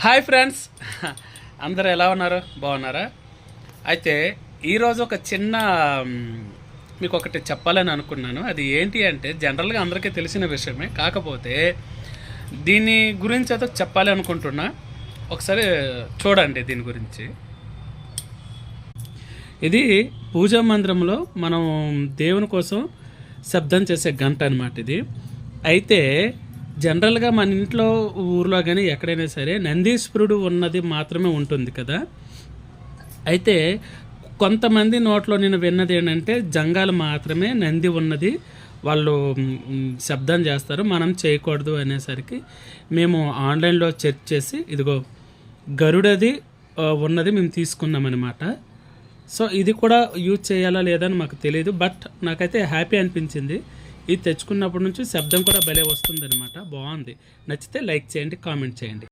Hi friends, అందరూ ఎలా ఉన్నారు? బాగున్నారా? అయితే ఈరోజు ఒక చిన్న మీకు ఒకటి చెప్పాలని అనుకున్నాను. అది ఏంటి అంటే జనరల్గా అందరికీ తెలిసిన విషయమే, కాకపోతే దీని గురించి అయితే చెప్పాలి అనుకుంటున్నా. ఒకసారి చూడండి దీని గురించి. ఇది పూజా మందిరంలో మనం దేవుని కోసం శబ్దం చేసే గంట అనమాట ఇది. అయితే జనరల్గా మన ఇంట్లో ఊర్లో కానీ ఎక్కడైనా సరే నందీశ్వరుడు ఉన్నది మాత్రమే ఉంటుంది కదా. అయితే కొంతమంది నోట్లో నేను విన్నది ఏంటంటే జంగాలు మాత్రమే నంది ఉన్నది వాళ్ళు శబ్దం చేస్తారు, మనం చేయకూడదు అనేసరికి మేము ఆన్లైన్లో చెక్ చేసి ఇదిగో గరుడది ఉన్నది మేము తీసుకున్నామన్నమాట. సో ఇది కూడా యూజ్ చేయాలా లేదా అని మాకు తెలియదు, బట్ నాకైతే హ్యాపీ అనిపించింది. ఇది తెచ్చుకున్నప్పటి నుంచి శబ్దం కూడా భలే వస్తుందన్నమాట. బాగుంది. నచ్చితే లైక్ చేయండి, కామెంట్ చేయండి.